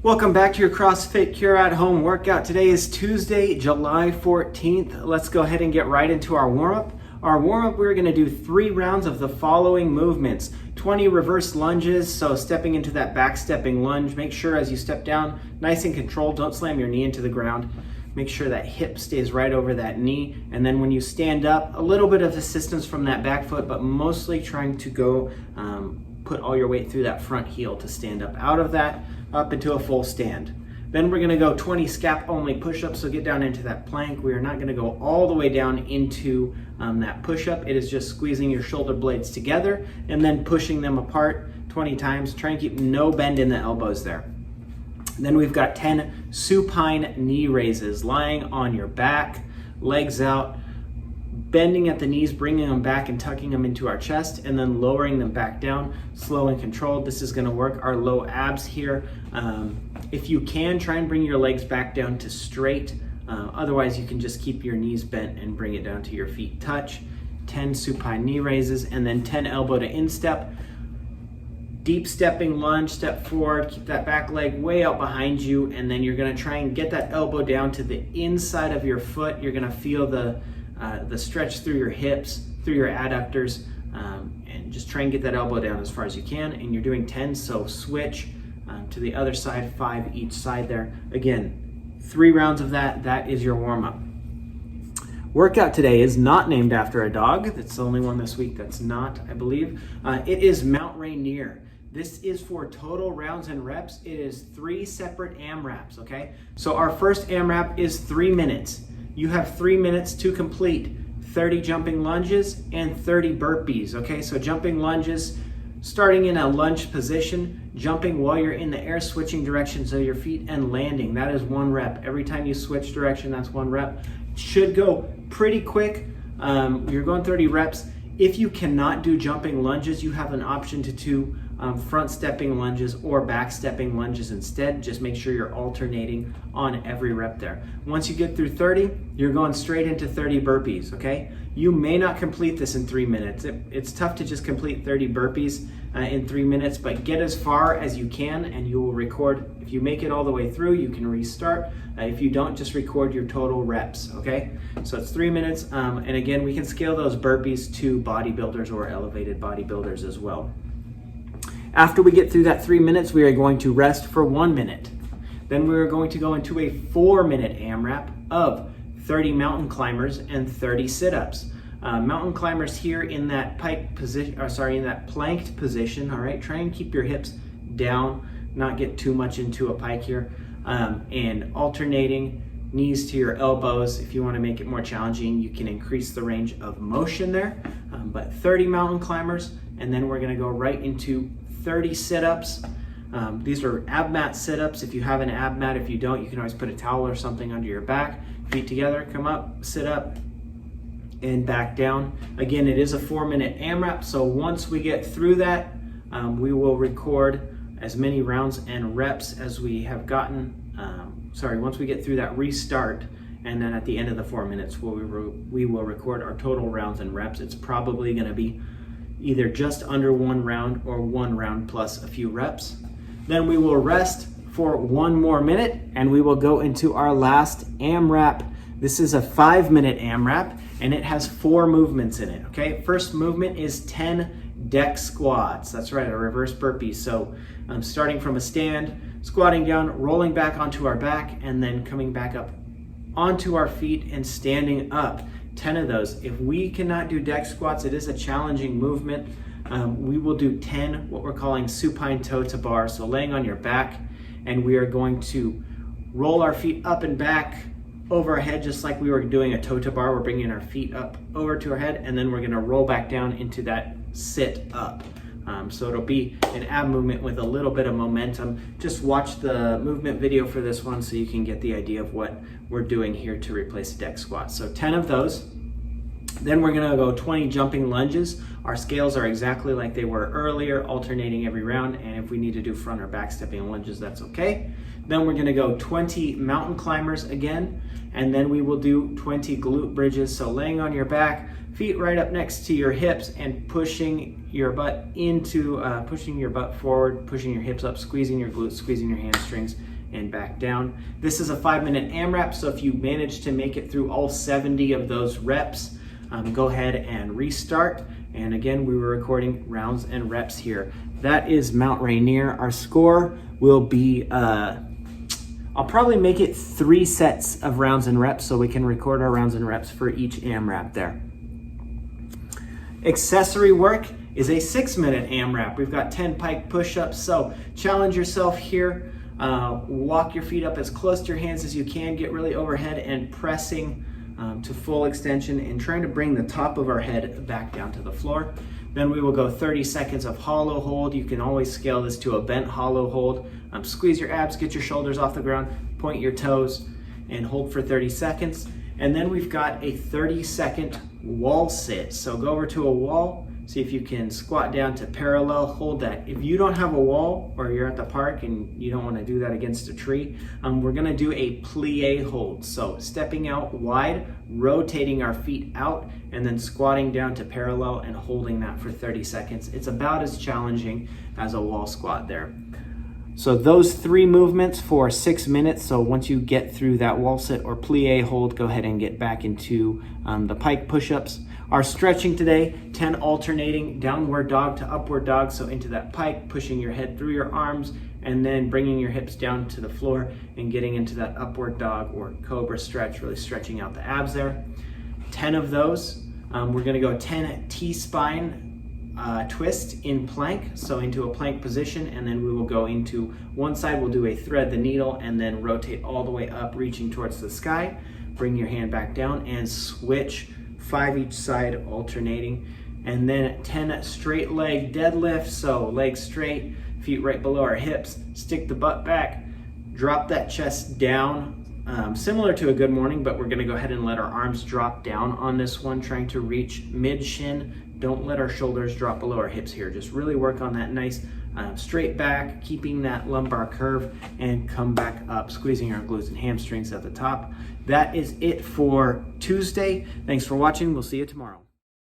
Welcome back to your CrossFit Cure at Home workout. Today is Tuesday, July 14th. Let's go ahead and get right into our warm-up. Our warm-up, we're gonna do 3 rounds of the following movements. 20 reverse lunges, so stepping into that back stepping lunge. Make sure as you step down, nice and controlled, don't slam your knee into the ground. Make sure that hip stays right over that knee. And then when you stand up, a little bit of assistance from that back foot, but mostly trying to go put all your weight through that front heel to stand up out of that, up into a full stand. Then we're gonna go 20 scap only push-ups, so get down into that plank. We are not gonna go all the way down into that push-up. It is just squeezing your shoulder blades together and then pushing them apart 20 times. Try and keep no bend in the elbows there. Then we've got 10 supine knee raises, lying on your back, legs out, bending at the knees, bringing them back and tucking them into our chest, and then lowering them back down, slow and controlled. This is gonna work our low abs here. If you can, try and bring your legs back down to straight. Otherwise, you can just keep your knees bent and bring it down to your feet touch. 10 supine knee raises, and then 10 elbow to instep. Deep stepping lunge, step forward, keep that back leg way out behind you, and then you're gonna try and get that elbow down to the inside of your foot. You're gonna feel the stretch through your hips, through your adductors, and just try and get that elbow down as far as you can. And you're doing 10, so switch to the other side, 5 each side there. Again, 3 rounds of that. That is your warm-up. Workout today is not named after a dog. That's the only one this week that's not, I believe. It is Mount Rainier. This is for total rounds and reps. It is 3 separate AMRAPs, okay? So our first AMRAP is 3 minutes. You have 3 minutes to complete 30 jumping lunges and 30 burpees, okay? So jumping lunges, starting in a lunge position, jumping while you're in the air, switching directions of your feet, and landing. That is 1 rep. Every time you switch direction, that's 1 rep. Should go pretty quick. You're going 30 reps. If you cannot do jumping lunges, you have an option to do front stepping lunges or back stepping lunges instead. Just make sure you're alternating on every rep there. Once you get through 30, you're going straight into 30 burpees, okay? You may not complete this in 3 minutes. It's tough to just complete 30 burpees in 3 minutes, but get as far as you can and you will record. If you make it all the way through, you can restart. If you don't, just record your total reps, okay? So it's 3 minutes, and again, we can scale those burpees to bodybuilders or elevated bodybuilders as well. After we get through that 3 minutes, we are going to rest for 1 minute. Then we're going to go into a 4-minute AMRAP of 30 mountain climbers and 30 sit-ups. Mountain climbers here in that pike position, in that planked position, all right? Try and keep your hips down, not get too much into a pike here, and alternating knees to your elbows. If you want to make it more challenging, you can increase the range of motion there, but 30 mountain climbers, and then we're gonna go right into 30 sit-ups. These are ab mat sit-ups. If you have an ab mat, if you don't, you can always put a towel or something under your back. Feet together, come up, sit up, and back down. Again, it is a 4-minute AMRAP, so once we get through that, we will record as many rounds and reps as we have gotten. Once we get through that restart, and then at the end of the 4 minutes, we will record our total rounds and reps. It's probably gonna be either just under 1 round or 1 round plus a few reps. Then we will rest for 1 more minute and we will go into our last AMRAP. This is a 5-minute AMRAP and it has 4 movements in it, okay? First movement is 10 deck squats. That's right, a reverse burpee. So starting from a stand, squatting down, rolling back onto our back, and then coming back up onto our feet and standing up. 10 of those. If we cannot do deck squats, it is a challenging movement. We will do 10 what we're calling supine toe to bar. So laying on your back, and we are going to roll our feet up and back over our head, just like we were doing a toe to bar. We're bringing our feet up over to our head, and then we're gonna roll back down into that sit up. So it'll be an ab movement with a little bit of momentum. Just watch the movement video for this one so you can get the idea of what we're doing here to replace a deck squat. So 10 of those. Then we're gonna go 20 jumping lunges. Our scales are exactly like they were earlier, alternating every round, and if we need to do front or back stepping lunges, that's okay. Then we're gonna go 20 mountain climbers again, and then we will do 20 glute bridges. So laying on your back, feet right up next to your hips and pushing your butt into, pushing your butt forward, pushing your hips up, squeezing your glutes, squeezing your hamstrings, and back down. This is a 5-minute AMRAP, so if you manage to make it through all 70 of those reps, go ahead and restart. And again, we were recording rounds and reps here. That is Mount Rainier. Our score will be, I'll probably make it 3 sets of rounds and reps so we can record our rounds and reps for each AMRAP there. Accessory work is a 6-minute AMRAP. We've got 10 pike push-ups, so challenge yourself here. Walk your feet up as close to your hands as you can, get really overhead and pressing to full extension and trying to bring the top of our head back down to the floor. Then we will go 30 seconds of hollow hold. You can always scale this to a bent hollow hold. Squeeze your abs, get your shoulders off the ground, point your toes, and hold for 30 seconds. And then we've got a 30-second wall sit. So go over to a wall, see if you can squat down to parallel, hold that. If you don't have a wall or you're at the park and you don't want to do that against a tree, we're going to do a plie hold. So stepping out wide, rotating our feet out, and then squatting down to parallel and holding that for 30 seconds. It's about as challenging as a wall squat there. So those 3 movements for 6 minutes. So once you get through that wall sit or plie hold, go ahead and get back into the pike push-ups. Our stretching today, 10 alternating downward dog to upward dog. So into that pike, pushing your head through your arms, and then bringing your hips down to the floor and getting into that upward dog or cobra stretch, really stretching out the abs there. 10 of those. We're gonna go 10 T-spine twist in plank, so into a plank position, and then we will go into one side. We'll do a thread the needle and then rotate all the way up, reaching towards the sky. Bring your hand back down and switch 5 each side, alternating. And then 10 straight leg deadlift, so legs straight, feet right below our hips, stick the butt back, drop that chest down, similar to a good morning, but we're gonna go ahead and let our arms drop down on this one, trying to reach mid shin. Don't let our shoulders drop below our hips here. Just really work on that nice straight back, keeping that lumbar curve, and come back up, squeezing our glutes and hamstrings at the top. That is it for Tuesday. Thanks for watching. We'll see you tomorrow.